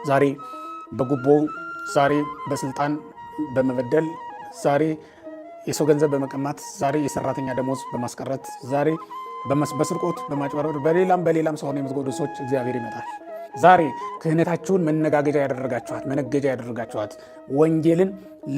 ዛሬ በጉቦ፣ ዛሬ በስልጣን በመበደል፣ ዛሬ የሰው ገንዘብ በመቀማት፣ ዛሬ የሰራተኛ ደሞዝ በማስቀረት፣ ዛሬ በስርቆት በማጭበርበር በሌላም ሰው የምትጎዱ ሰዎች እግዚአብሔር ይመጣል። ዛሬ ክህነታችሁን መነጋገጃ ያደረጋችኋት መነገጃ ያደረጋችኋት ወንጌልን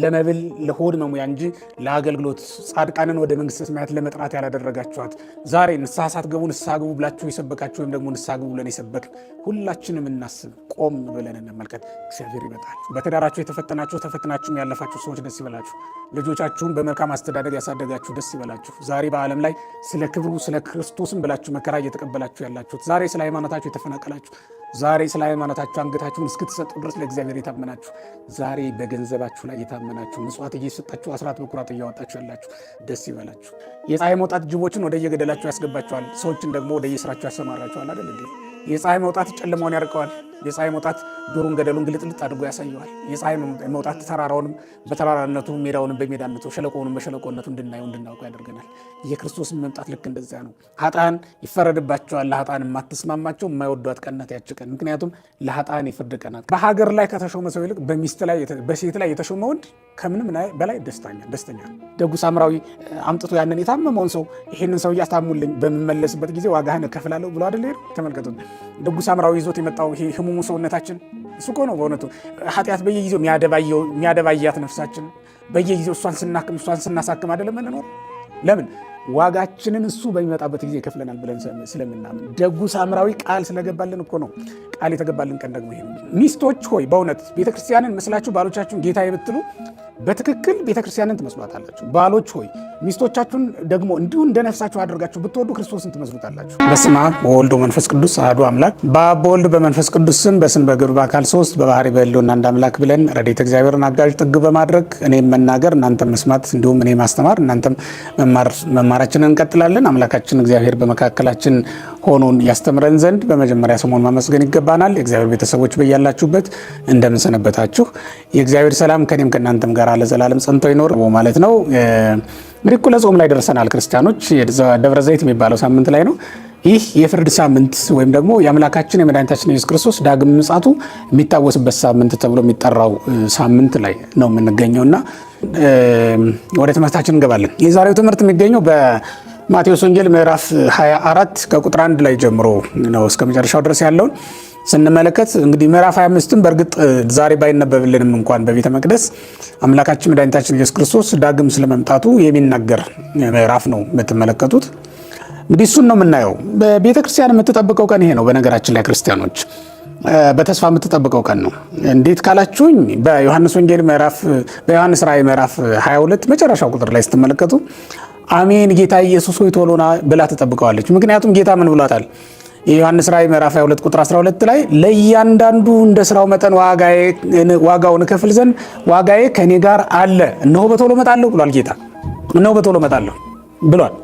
ለመብል ለሆድ መሙያ እንጂ ለአገልግሎት ጻድቃንን ወደ መንግስተ ሰማያት ለመጥራት ያላደረጋችኋት ዛሬ ንስሐ ሳትገቡ ንስሐ ግቡ ብላችሁ የሰበካችሁ ወይም ደግሞ ንስሐ ግቡ ብለን የሰበክን ሁላችንም እናስብ፣ ቆም ብለን እንመልከት። እግዚአብሔር ይመጣል። በትዳራችሁ የተፈተናችሁ ተፈትናችሁም ያለፋችሁ ሰዎች ደስ ይበላችሁ። ልጆቻችሁን በመልካም አስተዳደግ ያሳደጋችሁ ደስ ይበላችሁ። ዛሬ በዓለም ላይ ስለ ክብሩ ስለ ክርስቶስም ብላችሁ መከራ እየተቀበላችሁ ያላችሁት፣ ዛሬ ስለ ሃይማኖታችሁ የተፈናቀላችሁ፣ ዛሬ ስለ ሃይማኖታችሁ አንገታችሁን እስክትሰጡ ድረስ ለእግዚአብሔር የታመናችሁ፣ ዛሬ በገንዘባችሁ ላይ የታመናችሁ፣ ምጽዋት እየሰጣችሁ አስራት በኩራት እያወጣችሁ ያላችሁ ደስ ይበላችሁ። የፀሐይ መውጣት ጅቦችን ወደ የገደላችሁ ያስገባችኋል፣ ሰዎችን ደግሞ ወደ የስራችሁ ያሰማራችኋል አይደል እንዴ? የፀሐይ መውጣት ጨለማውን ያርቀዋል። የፀሐይ መውጣት ዱሩን ገደሉን ግልጥልጥ አድርጎ ያሳየዋል። የፀሐይ መውጣት ተራራውንም በተራራነቱ ሜዳውንም በሜዳነቱ ሸለቆውንም በሸለቆነቱ እንድናየው እንድናውቀው ያደርገናል። የክርስቶስን መምጣት ልክ እንደዚያ ነው። ኃጥአን ይፈረድባቸዋል። ለኃጥአን የማትስማማቸው የማይወዷት ቀን ናት ያች ቀን። ምክንያቱም ለኃጥአን የፍርድ ቀናት። በሀገር ላይ ከተሾመ ሰው ይልቅ በሴት ላይ የተሾመ ወንድ ከምንም በላይ ደስተኛ ነው። ደጉ ሳምራዊ አምጥቶ ያንን የታመመውን ሰው ይህንን ሰው እያስታሙልኝ በምመለስበት ጊዜ ዋጋህን እከፍላለሁ ብሎ አይደል ሄዱ። ተመልከቱ። ደጉ ሳምራዊ ይዞት የመጣው ይሄ ህሙሙ ሰውነታችን እሱ እኮ ነው በእውነቱ። ኃጢአት በየጊዜው የሚያደባያት ነፍሳችን በየጊዜው እሷን ስናሳክም አይደለም እንኖር። ለምን? ዋጋችንን እሱ በሚመጣበት ጊዜ ይከፍለናል ብለን ስለምናምን። ደጉ ሳምራዊ ቃል ስለገባልን እኮ ነው። ቃል የተገባልን ቀን ደግሞ ይሄ። ሚስቶች ሆይ በእውነት ቤተክርስቲያንን መስላችሁ ባሎቻችሁን ጌታ የምትሉ በትክክል ቤተክርስቲያንን ትመስሏታላችሁ። ባሎች ሆይ ሚስቶቻችሁን ደግሞ እንዲሁ እንደ ነፍሳችሁ አድርጋችሁ ብትወዱ ክርስቶስን ትመስሉታላችሁ። በስመ አብ ወወልድ ወመንፈስ ቅዱስ አሐዱ አምላክ። በአብ በወልድ በመንፈስ ቅዱስ ስም በስም በግብር በአካል ሶስት በባህሪ በሕልውና አንድ አምላክ ብለን ረድኤተ እግዚአብሔርን አጋዥ ጥግ በማድረግ እኔም መናገር እናንተም መስማት እንዲሁም እኔ ማስተማር እናንተም መማራችንን እንቀጥላለን። አምላካችን እግዚአብሔር በመካከላችን ሆኖን ያስተምረን ዘንድ በመጀመሪያ ስሙን ማመስገን ይገባናል። የእግዚአብሔር ቤተሰቦች በያላችሁበት እንደምን ሰነበታችሁ? የእግዚአብሔር ሰላም ከኔም ከእናንተም ጋር ለዘላለም ጸንቶ ይኖር ማለት ነው። እንግዲህ እኩለ ጾም ላይ ደርሰናል ክርስቲያኖች። ደብረ ዘይት የሚባለው ሳምንት ላይ ነው። ይህ የፍርድ ሳምንት ወይም ደግሞ የአምላካችን የመድኃኒታችን ኢየሱስ ክርስቶስ ዳግም ምጽአቱ የሚታወስበት ሳምንት ተብሎ የሚጠራው ሳምንት ላይ ነው የምንገኘው እና ወደ ትምህርታችን እንገባለን። የዛሬው ትምህርት የሚገኘው በማቴዎስ ወንጌል ምዕራፍ 24 ከቁጥር 1 ላይ ጀምሮ ነው እስከ መጨረሻው ድረስ ያለውን ስንመለከት እንግዲህ ምዕራፍ 25ን በእርግጥ ዛሬ ባይነበብልንም እንኳን በቤተ መቅደስ አምላካችን መድኃኒታችን ኢየሱስ ክርስቶስ ዳግም ስለመምጣቱ የሚናገር ምዕራፍ ነው የምትመለከቱት። እንግዲህ እሱን ነው የምናየው። በቤተ ክርስቲያን የምትጠብቀው ቀን ይሄ ነው። በነገራችን ላይ ክርስቲያኖች በተስፋ የምትጠብቀው ቀን ነው። እንዴት ካላችሁኝ በዮሐንስ ራእይ ምዕራፍ 22 መጨረሻው ቁጥር ላይ ስትመለከቱ አሜን ጌታ ኢየሱስ ሆይ ቶሎና ብላ ትጠብቀዋለች። ምክንያቱም ጌታ ምን ብሏታል? የዮሐንስ ራእይ ምዕራፍ 22 ቁጥር 12 ላይ ለእያንዳንዱ እንደ ስራው መጠን ዋጋውን እከፍል ዘንድ ዋጋዬ ከኔ ጋር አለ፣ እነሆ በቶሎ እመጣለሁ ብሏል ጌታ። እነሆ በቶሎ እመጣለሁ ብሏል።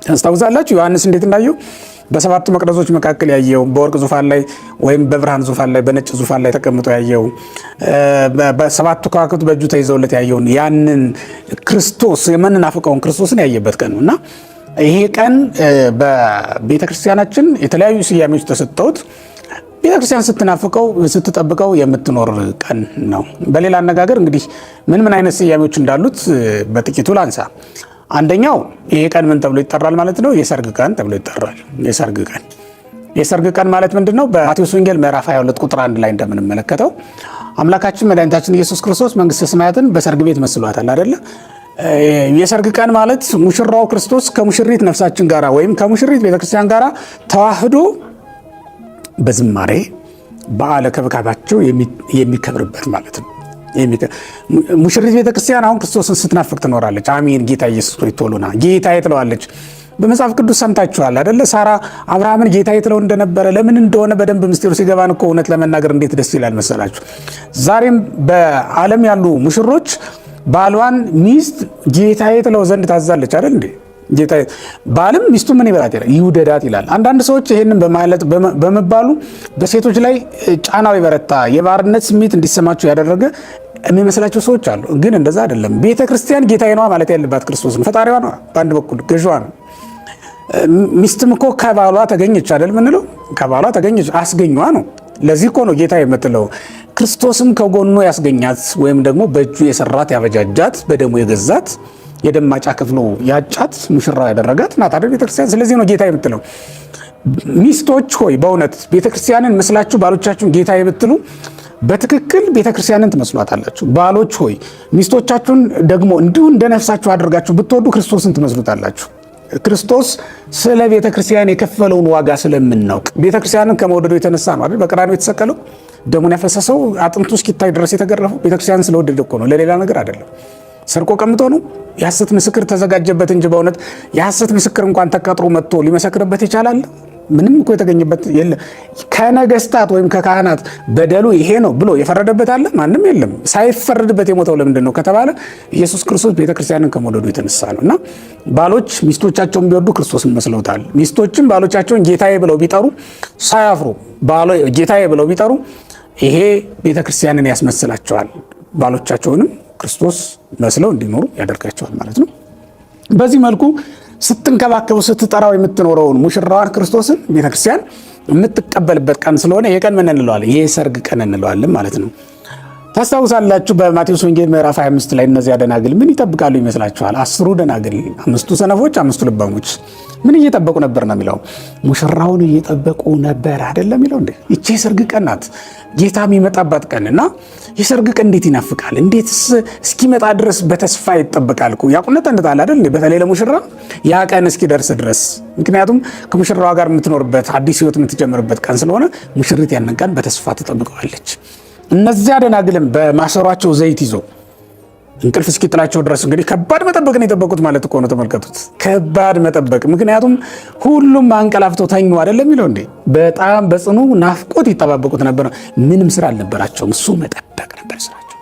ታስታውሳላችሁ ዮሐንስ እንዴት እንዳየው? በሰባቱ መቅደሶች መካከል ያየው፣ በወርቅ ዙፋን ላይ ወይም በብርሃን ዙፋን ላይ በነጭ ዙፋን ላይ ተቀምጦ ያየው፣ በሰባቱ ከዋክብት በእጁ ተይዘውለት ያየውን ያንን ክርስቶስ የምንናፍቀውን ክርስቶስን ያየበት ቀን ነውና ይሄ ቀን በቤተ ክርስቲያናችን የተለያዩ ስያሜዎች ተሰጥተውት ቤተ ክርስቲያን ስትጠብቀው የምትኖር ቀን ነው። በሌላ አነጋገር እንግዲህ ምን አይነት ስያሜዎች እንዳሉት በጥቂቱ ላንሳ። አንደኛው ይሄ ቀን ምን ተብሎ ይጠራል ማለት ነው? የሰርግ ቀን ተብሎ ይጠራል። የሰርግ ቀን ማለት ምንድነው? በማቴዎስ ወንጌል ምዕራፍ 22 ቁጥር 1 ላይ እንደምንመለከተው አምላካችን መድኃኒታችን ኢየሱስ ክርስቶስ መንግስተ ሰማያትን በሰርግ ቤት መስሏታል አይደለ? የሰርግ ቀን ማለት ሙሽራው ክርስቶስ ከሙሽሪት ነፍሳችን ጋራ ወይም ከሙሽሪት ቤተክርስቲያን ጋራ ተዋህዶ በዝማሬ በዓለ ከብካባቸው የሚከብርበት ማለት ነው። ሙሽሪት ቤተክርስቲያን አሁን ክርስቶስን ስትናፍቅ ትኖራለች። አሜን ጌታ ኢየሱስ ሆይ ቶሎና ጌታዬ ትለዋለች። በመጽሐፍ ቅዱስ ሰምታችኋል አይደለ? ሳራ አብርሃምን ጌታዬ ትለው እንደነበረ ለምን እንደሆነ በደንብ ምስጢሩ ሲገባን እኮ እውነት ለመናገር እንዴት ደስ ይላል መሰላችሁ። ዛሬም በዓለም ያሉ ሙሽሮች ባሏን ሚስት ጌታዬ ትለው ዘንድ ታዛለች አይደል እንዴ? ባልም ሚስቱ ምን ይበላት ይላል? ይውደዳት ይላል። አንዳንድ ሰዎች ይሄንን በማለት በመባሉ በሴቶች ላይ ጫናው ይበረታ፣ የባርነት ስሜት እንዲሰማቸው ያደረገ የሚመስላቸው ሰዎች አሉ። ግን እንደዛ አይደለም። ቤተ ክርስቲያን ጌታዬ ነዋ ማለት ያለባት ክርስቶስ ነው። ፈጣሪዋ ነው፣ በአንድ በኩል ገዥዋ ነው። ሚስትም እኮ ከባሏ ተገኘች አይደል ምንለው? ከባሏ ተገኘች፣ አስገኟ ነው ለዚህ እኮ ነው ጌታ የምትለው ክርስቶስም ከጎኑ ያስገኛት ወይም ደግሞ በእጁ የሰራት ያበጃጃት በደሙ የገዛት የደም ማጫ ከፍሎ ያጫት ሙሽራ ያደረጋት ናት አይደል ቤተክርስቲያን። ስለዚህ ነው ጌታ የምትለው። ሚስቶች ሆይ በእውነት ቤተክርስቲያንን መስላችሁ ባሎቻችሁን ጌታ የምትሉ በትክክል ቤተክርስቲያንን ትመስሏታላችሁ። ባሎች ሆይ ሚስቶቻችሁን ደግሞ እንዲሁ እንደ ነፍሳችሁ አድርጋችሁ ብትወዱ ክርስቶስን ትመስሉታላችሁ። ክርስቶስ ስለ ቤተክርስቲያን የከፈለውን ዋጋ ስለምናውቅ ቤተክርስቲያንን ከመውደዱ የተነሳ ነው አይደል በቀራንዮ የተሰቀለው፣ ደሙን ያፈሰሰው፣ አጥንቱ እስኪታይ ድረስ የተገረፈው ቤተክርስቲያንን ስለወደደ እኮ ነው፣ ለሌላ ነገር አይደለም። ሰርቆ ቀምቶ ነው? የሐሰት ምስክር ተዘጋጀበት እንጂ በእውነት የሐሰት ምስክር እንኳን ተቀጥሮ መጥቶ ሊመሰክርበት ይቻላል? ምንም እኮ የተገኘበት የለም። ከነገስታት ወይም ከካህናት በደሉ ይሄ ነው ብሎ የፈረደበት አለ? ማንም የለም። ሳይፈረድበት የሞተው ለምንድን ነው ከተባለ ኢየሱስ ክርስቶስ ቤተክርስቲያንን ከመውደዱ የተነሳ ነው። እና ባሎች ሚስቶቻቸውን ቢወዱ ክርስቶስን መስለውታል። ሚስቶችም ባሎቻቸውን ጌታዬ ብለው ቢጠሩ ሳያፍሩ ጌታዬ ብለው ቢጠሩ ይሄ ቤተክርስቲያንን ያስመስላቸዋል። ባሎቻቸውንም ክርስቶስ መስለው እንዲኖሩ ያደርጋቸዋል ማለት ነው። በዚህ መልኩ ስትንከባከቡ ስትጠራው የምትኖረውን ሙሽራዋን ክርስቶስን ቤተክርስቲያን የምትቀበልበት ቀን ስለሆነ የቀን ምን እንለዋለን? የሰርግ ቀን እንለዋለን ማለት ነው። ታስታውሳላችሁ በማቴዎስ ወንጌል ምዕራፍ 25 ላይ እነዚያ ደናግል ምን ይጠብቃሉ ይመስላችኋል? 10 ደናግል፣ 5 ሰነፎች፣ 5 ልባሞች ምን እየጠበቁ ነበር ነው የሚለው? ሙሽራውን እየጠበቁ ነበር አይደለም የሚለው እንዴ? ይቺ የሰርግ ቀን ናት፣ ጌታ የሚመጣባት ቀን እና የሰርግ ቀን እንዴት ይናፍቃል! እንዴት እስኪመጣ ድረስ በተስፋ ይጠበቃል እኮ ያቁነጠንታል አይደል? በተለይ ለሙሽራ ያ ቀን እስኪደርስ ድረስ። ምክንያቱም ከሙሽራዋ ጋር የምትኖርበት አዲስ ህይወት የምትጀምርበት ቀን ስለሆነ ሙሽሪት ያንን ቀን በተስፋ ትጠብቀዋለች። እነዚያ ደናግልም በማሰሯቸው ዘይት ይዞ እንቅልፍ እስኪጥላቸው ድረስ እንግዲህ ከባድ መጠበቅ ነው የጠበቁት ማለት እኮ ነው። ተመልከቱት፣ ከባድ መጠበቅ። ምክንያቱም ሁሉም አንቀላፍተው ተኙ አይደለም የሚለው እንዴ? በጣም በጽኑ ናፍቆት ይጠባበቁት ነበር። ምንም ስራ አልነበራቸውም፣ እሱ መጠበቅ ነበር ስራቸው።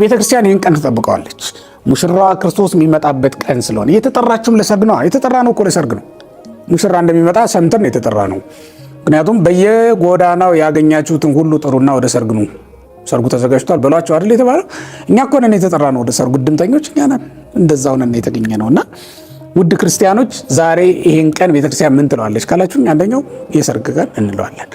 ቤተክርስቲያን ይህን ቀን ትጠብቀዋለች። ሙሽራዋ ክርስቶስ የሚመጣበት ቀን ስለሆነ የተጠራችሁም ለሰርግ ነው። የተጠራ ነው እኮ ለሰርግ ነው። ሙሽራ እንደሚመጣ ሰምተን የተጠራ ነው። ምክንያቱም በየጎዳናው ያገኛችሁትን ሁሉ ጥሩና ወደ ሰርግ ነው፣ ሰርጉ ተዘጋጅቷል በሏቸው አይደል የተባለው። እኛ እኮ ነን የተጠራ ነው ወደ ሰርጉ፣ ድምተኞች እኛ ነን። እንደዛው ነን የተገኘ ነውና ውድ ክርስቲያኖች ዛሬ ይሄን ቀን ቤተክርስቲያን ምን ትለዋለች ካላችሁ፣ አንደኛው የሰርግ ቀን እንለዋለን።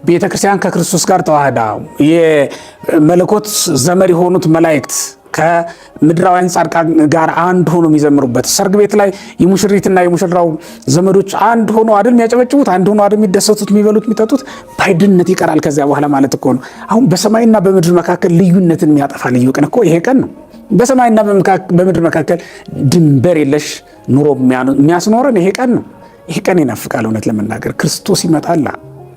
ቤተክርስቲያን ከክርስቶስ ጋር ተዋህዳ የመለኮት ዘመድ የሆኑት መላእክት ከምድራውያን ጻድቃን ጋር አንድ ሆኖ የሚዘምሩበት ሰርግ ቤት ላይ የሙሽሪትና የሙሽራው ዘመዶች አንድ ሆኖ አይደል የሚያጨበጭቡት፣ አንድ ሆኖ አይደል የሚደሰቱት፣ የሚበሉት፣ የሚጠጡት። ባይድነት ይቀራል ከዚያ በኋላ ማለት እኮ ነው። አሁን በሰማይና በምድር መካከል ልዩነትን የሚያጠፋ ልዩ ቀን እኮ ይሄ ቀን ነው። በሰማይና በምድር መካከል ድንበር የለሽ ኑሮ የሚያስኖረን ይሄ ቀን ነው። ይሄ ቀን ይናፍቃል። እውነት ለመናገር ክርስቶስ ይመጣል፣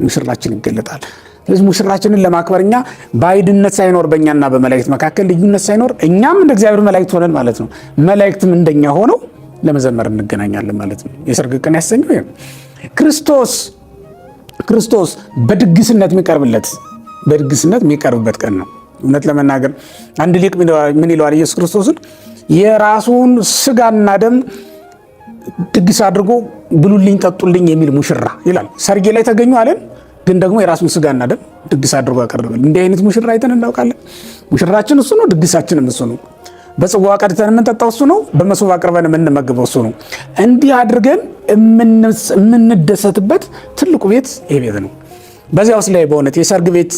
ሙሽራችን ይገለጣል። ስለዚህ ሙሽራችንን ለማክበር እኛ ባይድነት ሳይኖር በእኛና በመላእክት መካከል ልዩነት ሳይኖር እኛም እንደ እግዚአብሔር መላእክት ሆነን ማለት ነው፣ መላእክትም እንደኛ ሆነው ለመዘመር እንገናኛለን ማለት ነው። የሰርግ ቀን ያሰኘው ይሄ ክርስቶስ በድግስነት የሚቀርብበት ቀን ነው። እውነት ለመናገር አንድ ሊቅ ምን ይለዋል? ኢየሱስ ክርስቶስን የራሱን ስጋና ደም ድግስ አድርጎ ብሉልኝ ጠጡልኝ የሚል ሙሽራ ይላል። ሰርጌ ላይ ተገኙ አለን፣ ግን ደግሞ የራሱን ስጋና ደም ድግስ አድርጎ ያቀርባል። እንዲህ አይነት ሙሽራ አይተን እናውቃለን? ሙሽራችን እሱ ነው፣ ድግሳችንም እሱ ነው። በጽዋ ቀድተን የምንጠጣው እሱ ነው፣ በመሶብ አቅርበን የምንመግበው እሱ ነው። እንዲህ አድርገን የምንደሰትበት ትልቁ ቤት ይሄ ቤት ነው። በዚያ ውስጥ ላይ በእውነት የሰርግ ቤት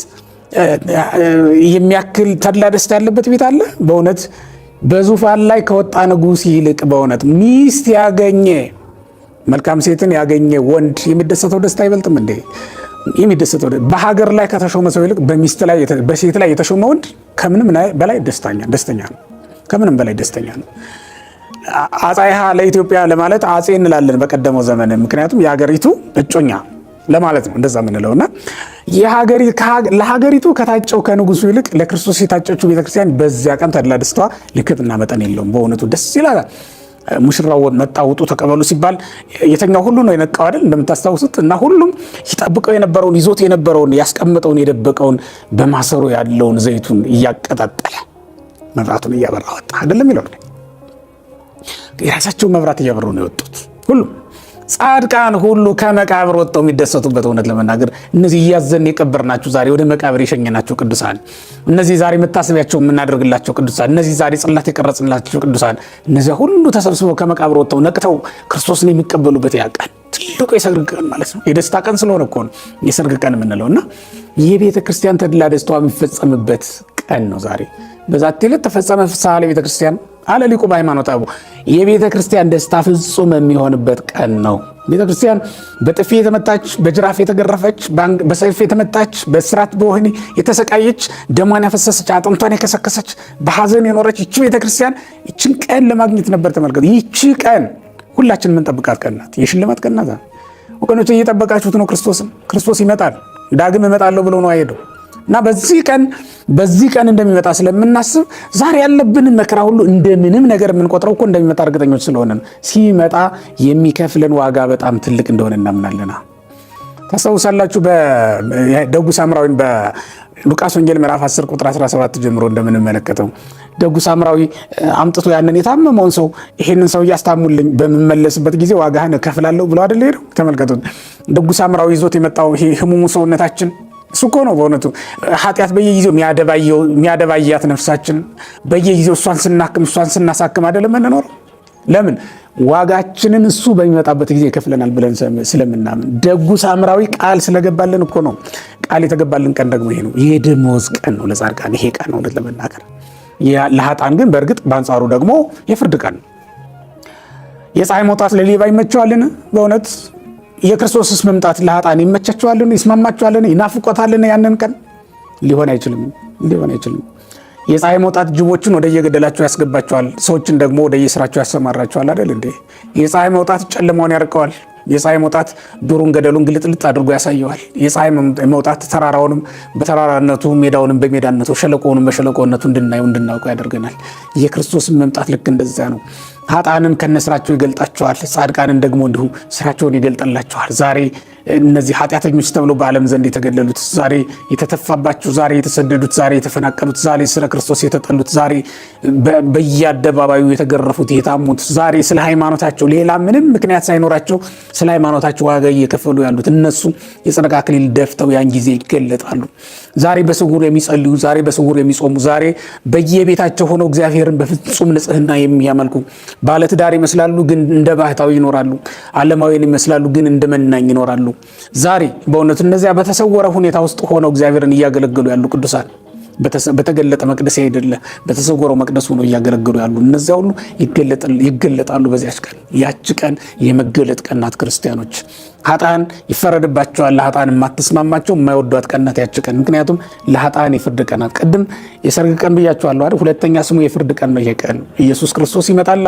የሚያክል ተድላ ደስታ ያለበት ቤት አለ? በእውነት በዙፋን ላይ ከወጣ ንጉሥ ይልቅ በእውነት ሚስት ያገኘ መልካም ሴትን ያገኘ ወንድ የሚደሰተው ደስታ አይበልጥም እንዴ? የሚደሰተው በሀገር ላይ ከተሾመ ሰው ይልቅ በሴት ላይ የተሾመ ወንድ ከምንም በላይ ደስተኛ ነው። ከምንም በላይ ደስተኛ ነው። አጻይሃ ለኢትዮጵያ ለማለት አጼ እንላለን በቀደመው ዘመን፣ ምክንያቱም የሀገሪቱ እጮኛ ለማለት ነው እንደዛ የምንለውና ለሀገሪቱ ከታጨው ከንጉሱ ይልቅ ለክርስቶስ የታጨችው ቤተክርስቲያን በዚያ ቀን ተድላ ደስታዋ ልክትና መጠን የለውም። በእውነቱ ደስ ይላል። ሙሽራው መጣ ውጡ ተቀበሉ ሲባል የተኛው ሁሉ ነው የነቃው አይደል እንደምታስታውሱት። እና ሁሉም ይጠብቀው የነበረውን ይዞት የነበረውን ያስቀምጠውን የደበቀውን በማሰሮ ያለውን ዘይቱን እያቀጣጠለ መብራቱን እያበራ ወጣ አይደለም ይላል። የራሳቸው መብራት እያበሩ ነው የወጡት ሁሉም ጻድቃን ሁሉ ከመቃብር ወጥተው የሚደሰቱበት። እውነት ለመናገር እነዚህ እያዘን የቀበርናቸው ዛሬ ወደ መቃብር የሸኘናቸው ቅዱሳን፣ እነዚህ ዛሬ መታሰቢያቸው የምናደርግላቸው ቅዱሳን፣ እነዚህ ዛሬ ጽላት የቀረጽንላቸው ቅዱሳን፣ እነዚያ ሁሉ ተሰብስበው ከመቃብር ወጥተው ነቅተው ክርስቶስን የሚቀበሉበት ያቀን ትልቁ የሰርግ ቀን ማለት ነው። የደስታ ቀን ስለሆነ እኮ ነው የሰርግ ቀን የምንለው እና የቤተ ክርስቲያን ተድላ ደስታዋ የሚፈጸምበት ቀን ነው ዛሬ። በዛቲ ዕለት ተፈጸመ ፍስሐ ለቤተ ክርስቲያን አለ ሊቁ በሃይማኖተ አበው። የቤተ ክርስቲያን ደስታ ፍጹም የሚሆንበት ቀን ነው። ቤተ ክርስቲያን በጥፊ የተመታች፣ በጅራፍ የተገረፈች፣ በሰይፍ የተመታች፣ በእስራት በወህኒ የተሰቃየች፣ ደሟን ያፈሰሰች፣ አጥንቷን የከሰከሰች፣ በሐዘን የኖረች ይቺ ቤተ ክርስቲያን ይችን ቀን ለማግኘት ነበር። ተመልከቱ። ይቺ ቀን ሁላችን የምንጠብቃት ቀን ናት። የሽልማት ቀን ናት። ወገኖች እየጠበቃችሁት ነው ክርስቶስን። ክርስቶስ ይመጣል፣ ዳግም እመጣለሁ ብሎ ነው አይሄደው እና በዚህ ቀን እንደሚመጣ ስለምናስብ ዛሬ ያለብንን መከራ ሁሉ እንደምንም ነገር የምንቆጥረው እኮ እንደሚመጣ እርግጠኞች ስለሆነ ሲመጣ የሚከፍለን ዋጋ በጣም ትልቅ እንደሆነ እናምናለና። ታስታውሳላችሁ በደጉ ሳምራዊን በሉቃስ ወንጌል ምዕራፍ 10 ቁጥር 17 ጀምሮ እንደምንመለከተው ደጉ ሳምራዊ አምጥቶ ያንን የታመመውን ሰው ይሄንን ሰው እያስታሙልኝ በምመለስበት ጊዜ ዋጋህን እከፍላለሁ ብሎ አይደል ሄደው። ተመልከቱት። ደጉ ሳምራዊ ይዞት የመጣው ይሄ ህሙሙ ሰውነታችን እሱ እኮ ነው በእውነቱ ኃጢአት በየጊዜው የሚያደባያት ነፍሳችን በየጊዜው እሷን ስናሳክም አይደለም የምንኖረው። ለምን? ዋጋችንን እሱ በሚመጣበት ጊዜ ይከፍለናል ብለን ስለምናምን። ደጉ ሳምራዊ ቃል ስለገባልን እኮ ነው። ቃል የተገባልን ቀን ደግሞ ይሄ ነው። የደመወዝ ቀን ነው ለጻድቃን ይሄ ቀን ነው ለመናገር። ለኃጥአን ግን በእርግጥ በአንጻሩ ደግሞ የፍርድ ቀን ነው። የፀሐይ መውጣት ለሌባ ይመቸዋልን? በእውነት የክርስቶስስ መምጣት ለኃጥአን ይመቻቸዋልን? ይስማማቸዋልን? ይናፍቆታልን? ያንን ቀን ሊሆን አይችልም። የፀሐይ መውጣት ጅቦችን ወደ የገደላቸው ያስገባቸዋል፣ ሰዎችን ደግሞ ወደ የስራቸው ያሰማራቸዋል አይደል እንዴ? የፀሐይ መውጣት ጨለማውን ያርቀዋል። የፀሐይ መውጣት ዱሩን ገደሉን ግልጥልጥ አድርጎ ያሳየዋል። የፀሐይ መውጣት ተራራውንም በተራራነቱ ሜዳውንም በሜዳነቱ ሸለቆውንም በሸለቆነቱ እንድናውቀው ያደርገናል። የክርስቶስን መምጣት ልክ እንደዚያ ነው። ኃጥአንን ከነስራቸው ይገልጣቸዋል፣ ጻድቃንን ደግሞ እንዲሁ ስራቸውን ይገልጥላቸዋል። ዛሬ እነዚህ ኃጢአተኞች ተብለው በዓለም ዘንድ የተገለሉት፣ ዛሬ የተተፋባቸው፣ ዛሬ የተሰደዱት፣ ዛሬ የተፈናቀሉት፣ ዛሬ ስለ ክርስቶስ የተጠሉት፣ ዛሬ በየአደባባዩ የተገረፉት፣ የታሙት፣ ዛሬ ስለ ሃይማኖታቸው ሌላ ምንም ምክንያት ሳይኖራቸው ስለ ሃይማኖታቸው ዋጋ እየከፈሉ ያሉት እነሱ የጽድቅ አክሊል ደፍተው ያን ጊዜ ይገለጣሉ። ዛሬ በስውር የሚጸልዩ፣ ዛሬ በስውር የሚጾሙ፣ ዛሬ በየቤታቸው ሆነው እግዚአብሔርን በፍጹም ንጽሕና የሚያመልኩ ባለትዳር ይመስላሉ ግን እንደ ባህታዊ ይኖራሉ። ዓለማዊን ይመስላሉ ግን እንደ መናኝ ይኖራሉ። ዛሬ በእውነቱ እነዚያ በተሰወረ ሁኔታ ውስጥ ሆነው እግዚአብሔርን እያገለገሉ ያሉ ቅዱሳን በተገለጠ መቅደስ አይደለ በተሰወረው መቅደስ ሆነው እያገለገሉ ያሉ እነዚያ ሁሉ ይገለጣሉ በዚያች ቀን። ያች ቀን የመገለጥ ቀን ናት። ክርስቲያኖች ኃጥአን ይፈረድባቸዋል። ለኃጥአን የማትስማማቸው የማይወዷት ቀን ናት ያች ቀን። ምክንያቱም ለኃጥአን የፍርድ ቀን ናት። ቅድም የሰርግ ቀን ብያቸዋለሁ አይደል? ሁለተኛ ስሙ የፍርድ ቀን ነው ይሄ ቀን። ኢየሱስ ክርስቶስ ይመጣላ።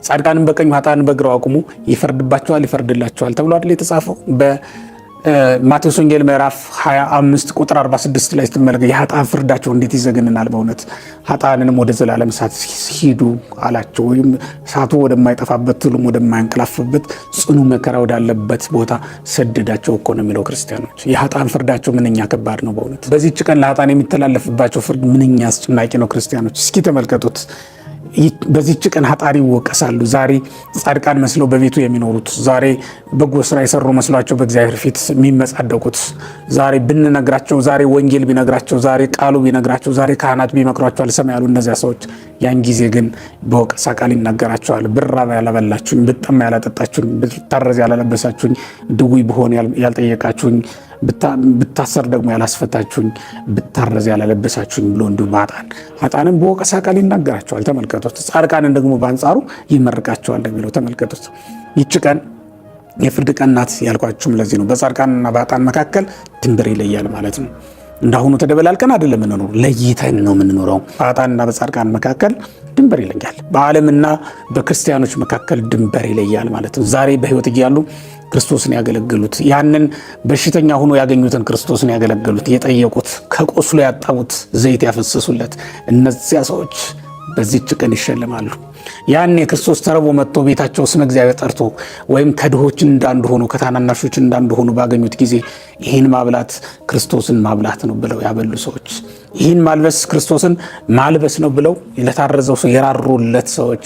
ጻድቃንን በቀኙ ኃጥአንን በግራው አቁሙ፣ ይፈርድባቸዋል፣ ይፈርድላቸዋል ተብሎ አይደል የተጻፈው ማቴዎስ ወንጌል ምዕራፍ 25 ቁጥር 46 ላይ ስትመለከቱ የኃጥአን ፍርዳቸው እንዴት ይዘገንናል። በእውነት ኃጥአንንም ወደ ዘላለም እሳት ሂዱ አላቸው። ወይም እሳቱ ወደማይጠፋበት ትሉም ወደማያንቀላፍበት ጽኑ መከራ ወዳለበት ቦታ ሰደዳቸው እኮ ነው የሚለው። ክርስቲያኖች የኃጥአን ፍርዳቸው ምንኛ ከባድ ነው። በእውነት በዚህች ቀን ለኃጥአን የሚተላለፍባቸው ፍርድ ምንኛ አስጨናቂ ነው። ክርስቲያኖች እስኪ ተመልከቱት። በዚህች ቀን ኃጥአን ይወቀሳሉ። ዛሬ ጻድቃን መስለው በቤቱ የሚኖሩት፣ ዛሬ በጎ ስራ የሰሩ መስሏቸው በእግዚአብሔር ፊት የሚመጻደቁት፣ ዛሬ ብንነግራቸው፣ ዛሬ ወንጌል ቢነግራቸው፣ ዛሬ ቃሉ ቢነግራቸው፣ ዛሬ ካህናት ቢመክሯቸው አልሰማ ያሉ እነዚያ ሰዎች ያን ጊዜ ግን በወቀሳ ቃል ይናገራቸዋል። ብራብ ያላበላችሁኝ፣ ብጠማ ያላጠጣችሁኝ፣ ብታረዝ ያላለበሳችሁኝ፣ ድውይ ብሆን ያልጠየቃችሁኝ፣ ብታሰር ደግሞ ያላስፈታችሁኝ፣ ብታረዝ ያላለበሳችሁኝ ብሎ እንዲሁ ኃጥአንን በወቀሳ ቃል ይናገራቸዋል። ተመልከቱት። ጻድቃንን ደግሞ በአንጻሩ ይመርቃቸዋል እንደሚለው ተመልከቱት። ይች ቀን የፍርድ ቀን ናት ያልኳችሁም ለዚህ ነው። በጻድቃንና በኃጥአን መካከል ድንበር ይለያል ማለት ነው። እንዳሁኑ ተደበላልቀን አይደለም የምንኖረው፣ ለይተን ነው የምንኖረው። በኃጥአንና በጻድቃን መካከል ድንበር ይለያል። በዓለምና በክርስቲያኖች መካከል ድንበር ይለያል ማለት ነው። ዛሬ በሕይወት እያሉ ክርስቶስን ያገለገሉት፣ ያንን በሽተኛ ሆኖ ያገኙትን ክርስቶስን ያገለገሉት፣ የጠየቁት፣ ከቆስሎ ያጠቡት፣ ዘይት ያፈሰሱለት እነዚያ ሰዎች በዚህች ቀን ይሸልማሉ። ያን የክርስቶስ ተርቦ መጥቶ ቤታቸው ስመ እግዚአብሔር ጠርቶ ወይም ከድሆች እንዳንዱ ሆኖ ከታናናሾች እንዳንዱ ሆኖ ባገኙት ጊዜ ይህን ማብላት ክርስቶስን ማብላት ነው ብለው ያበሉ ሰዎች፣ ይህን ማልበስ ክርስቶስን ማልበስ ነው ብለው ለታረዘው ሰው የራሩለት ሰዎች፣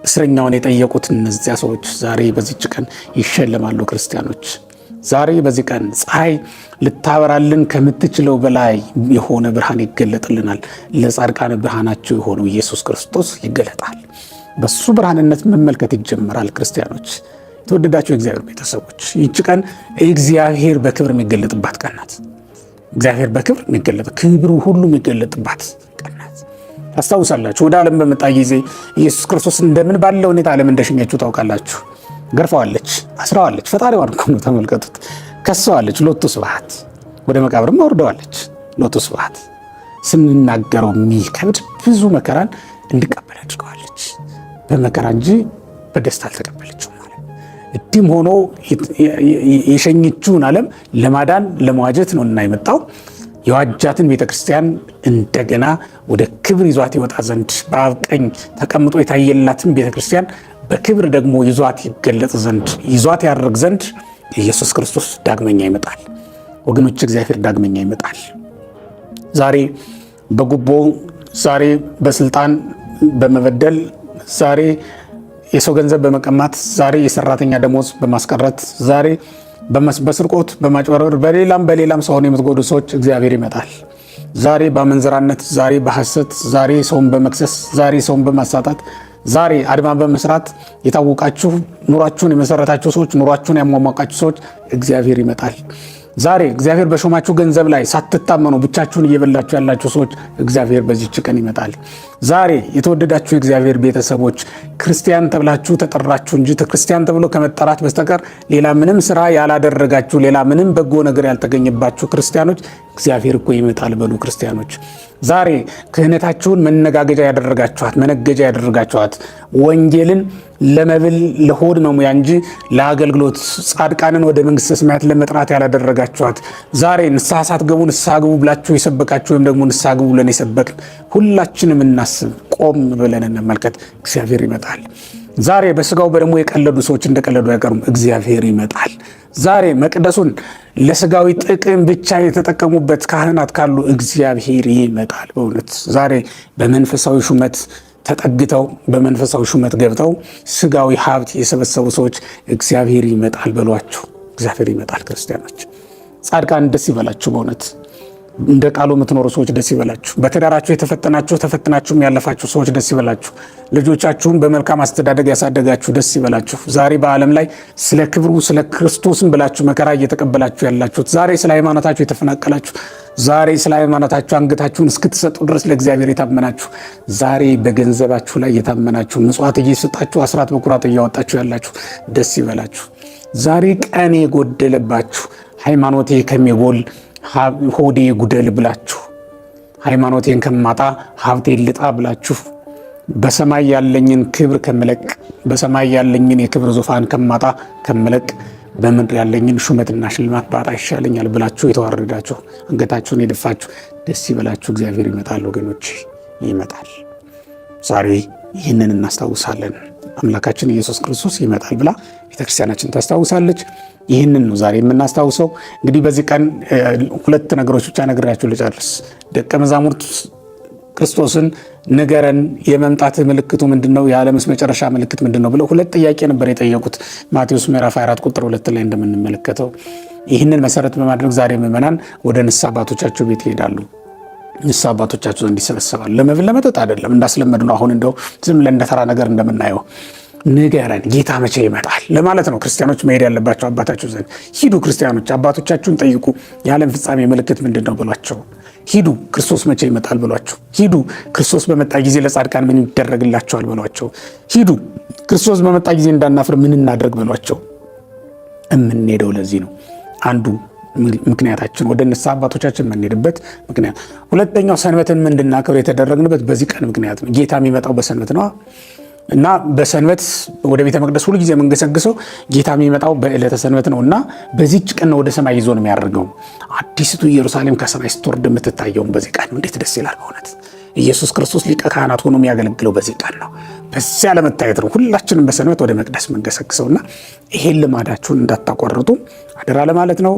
እስረኛውን የጠየቁት እነዚያ ሰዎች ዛሬ በዚህች ቀን ይሸለማሉ። ክርስቲያኖች ዛሬ በዚህ ቀን ፀሐይ ልታበራልን ከምትችለው በላይ የሆነ ብርሃን ይገለጥልናል። ለጻድቃን ብርሃናቸው የሆነው ኢየሱስ ክርስቶስ ይገለጣል። በሱ ብርሃንነት መመልከት ይጀምራል። ክርስቲያኖች ተወደዳችሁ የእግዚአብሔር ቤተሰቦች ይህች ቀን እግዚአብሔር በክብር የሚገለጥባት ቀን ናት። እግዚአብሔር በክብር ክብሩ ሁሉ የሚገለጥባት ቀን ናት። ታስታውሳላችሁ፣ ወደ ዓለም በመጣ ጊዜ ኢየሱስ ክርስቶስ እንደምን ባለ ሁኔታ ዓለም እንደሸኘችው ታውቃላችሁ። ገርፈዋለች፣ አስራዋለች። ፈጣሪዋን እኮ ነው ተመልከቱት። ከሰዋለች፣ ሎቱ ስብሐት። ወደ መቃብርም አውርደዋለች፣ ሎቱ ስብሐት። ስንናገረው የሚከብድ ብዙ መከራን እንድቀበል አድርገዋለች። በመከራ እንጂ በደስታ አልተቀበለችው ማለት እዲም ሆኖ የሸኘችውን ዓለም ለማዳን ለመዋጀት ነው እና የመጣው የዋጃትን ቤተክርስቲያን እንደገና ወደ ክብር ይዟት ይወጣ ዘንድ በአብ ቀኝ ተቀምጦ የታየላትን ቤተክርስቲያን በክብር ደግሞ ይዟት ይገለጽ ዘንድ ይዟት ያደርግ ዘንድ ኢየሱስ ክርስቶስ ዳግመኛ ይመጣል። ወገኖች፣ እግዚአብሔር ዳግመኛ ይመጣል። ዛሬ በጉቦ፣ ዛሬ በስልጣን በመበደል፣ ዛሬ የሰው ገንዘብ በመቀማት፣ ዛሬ የሰራተኛ ደሞዝ በማስቀረት፣ ዛሬ በስርቆት በማጭበርበር በሌላም ሰውን የምትጎዱ ሰዎች እግዚአብሔር ይመጣል። ዛሬ በአመንዝራነት፣ ዛሬ በሐሰት፣ ዛሬ ሰውን በመክሰስ፣ ዛሬ ሰውን በማሳጣት፣ ዛሬ አድማ በመስራት የታወቃችሁ ኑሯችሁን የመሰረታችሁ ሰዎች፣ ኑሯችሁን ያሟሟቃችሁ ሰዎች እግዚአብሔር ይመጣል። ዛሬ እግዚአብሔር በሾማችሁ ገንዘብ ላይ ሳትታመኑ ብቻችሁን እየበላችሁ ያላችሁ ሰዎች እግዚአብሔር በዚህች ቀን ይመጣል። ዛሬ የተወደዳችሁ የእግዚአብሔር ቤተሰቦች ክርስቲያን ተብላችሁ ተጠራችሁ እንጂ ክርስቲያን ተብሎ ከመጠራት በስተቀር ሌላ ምንም ስራ ያላደረጋችሁ፣ ሌላ ምንም በጎ ነገር ያልተገኘባችሁ ክርስቲያኖች እግዚአብሔር እኮ ይመጣል በሉ። ክርስቲያኖች ዛሬ ክህነታችሁን መነጋገጃ ያደረጋችኋት ወንጌልን ለመብል ለሆድ መሙያ እንጂ ለአገልግሎት ጻድቃንን ወደ መንግስተ ሰማያት ለመጥራት ያላደረጋችኋት ዛሬ ንስሐ ሳትገቡ ንስሐ ግቡ ብላችሁ የሰበካችሁ ወይም ደግሞ ንስሐ ግቡ ብለን የሰበክን ሁላችንም እናስብ፣ ቆም ብለን እንመልከት። እግዚአብሔር ይመጣል። ዛሬ በስጋው በደሙ የቀለዱ ሰዎች እንደቀለዱ አይቀሩም። እግዚአብሔር ይመጣል። ዛሬ መቅደሱን ለስጋዊ ጥቅም ብቻ የተጠቀሙበት ካህናት ካሉ እግዚአብሔር ይመጣል። በእውነት ዛሬ በመንፈሳዊ ሹመት ተጠግተው በመንፈሳዊ ሹመት ገብተው ስጋዊ ሀብት የሰበሰቡ ሰዎች እግዚአብሔር ይመጣል በሏቸው። እግዚአብሔር ይመጣል። ክርስቲያኖች ጻድቃን ደስ ይበላችሁ። በእውነት እንደ ቃሉ የምትኖሩ ሰዎች ደስ ይበላችሁ። በትዳራችሁ ተፈትናችሁም ያለፋችሁ ሰዎች ደስ ይበላችሁ። ልጆቻችሁን በመልካም አስተዳደግ ያሳደጋችሁ ደስ ይበላችሁ። ዛሬ በዓለም ላይ ስለ ክብሩ ስለ ክርስቶስም ብላችሁ መከራ እየተቀበላችሁ ያላችሁት፣ ዛሬ ስለ ሃይማኖታችሁ የተፈናቀላችሁ፣ ዛሬ ስለ ሃይማኖታችሁ አንገታችሁን እስክትሰጡ ድረስ ለእግዚአብሔር የታመናችሁ፣ ዛሬ በገንዘባችሁ ላይ የታመናችሁ፣ ምጽዋት እየሰጣችሁ አስራት በኩራት እያወጣችሁ ያላችሁ ደስ ይበላችሁ። ዛሬ ቀን የጎደለባችሁ ሃይማኖቴ ከሚጎል ሆዴ ጉደል ብላችሁ፣ ሃይማኖቴን ከማጣ ሀብቴን ልጣ ብላችሁ፣ በሰማይ ያለኝን ክብር ከምለቅ፣ በሰማይ ያለኝን የክብር ዙፋን ከማጣ ከምለቅ፣ በምድር ያለኝን ሹመትና ሽልማት ባጣ ይሻለኛል ብላችሁ የተዋረዳችሁ አንገታችሁን የደፋችሁ ደስ ይበላችሁ። እግዚአብሔር ይመጣል ወገኖች፣ ይመጣል። ዛሬ ይህንን እናስታውሳለን። አምላካችን ኢየሱስ ክርስቶስ ይመጣል ብላ ቤተክርስቲያናችን ታስታውሳለች። ይህንን ነው ዛሬ የምናስታውሰው። እንግዲህ በዚህ ቀን ሁለት ነገሮች ብቻ ነግራችሁ ልጨርስ። ደቀ መዛሙርት ክርስቶስን ንገረን፣ የመምጣት ምልክቱ ምንድነው? የዓለምስ መጨረሻ ምልክት ምንድነው? ብለው ሁለት ጥያቄ ነበር የጠየቁት። ማቴዎስ ምዕራፍ 4 ቁጥር 2 ላይ እንደምንመለከተው ይህንን መሰረት በማድረግ ዛሬ ምዕመናን ወደ ንስሐ አባቶቻቸው ቤት ይሄዳሉ። ንስሐ አባቶቻቸው ዘንድ ይሰበሰባሉ። ለመብል ለመጠጥ አይደለም እንዳስለመድ ነው። አሁን እንደው ዝም ብለን እንደተራ ነገር እንደምናየው ንገረን፣ ጌታ መቼ ይመጣል ለማለት ነው ክርስቲያኖች መሄድ ያለባቸው አባታቸው ዘንድ። ሂዱ ክርስቲያኖች አባቶቻችሁን ጠይቁ፣ የዓለም ፍጻሜ ምልክት ምንድን ነው ብሏቸው። ሂዱ ክርስቶስ መቼ ይመጣል ብሏቸው። ሂዱ ክርስቶስ በመጣ ጊዜ ለጻድቃን ምን ይደረግላቸዋል ብሏቸው። ሂዱ ክርስቶስ በመጣ ጊዜ እንዳናፍር ምን እናድርግ ብሏቸው። የምንሄደው ለዚህ ነው። አንዱ ምክንያታችን ወደ ንስሐ አባቶቻችን የምንሄድበት ምክንያት። ሁለተኛው ሰንበትን እንድናከብር የተደረግንበት በዚህ ቀን ምክንያት ነው። ጌታ የሚመጣው በሰንበት ነው እና በሰንበት ወደ ቤተ መቅደስ ሁሉ ጊዜ የምንገሰግሰው ጌታ የሚመጣው በዕለተ ሰንበት ነው እና በዚህች ቀን ወደ ሰማይ ይዞ ነው የሚያደርገው። አዲስቱ ኢየሩሳሌም ከሰማይ ስትወርድ የምትታየውን በዚህ ቀን እንዴት ደስ ይላል በእውነት። ኢየሱስ ክርስቶስ ሊቀ ካህናት ሆኖ የሚያገለግለው በዚህ ቀን ነው። በዚያ ለመታየት ነው ሁላችንም በሰንበት ወደ መቅደስ የምንገሰግሰውና ይሄን ልማዳችሁን እንዳታቋርጡ አደራ ለማለት ነው።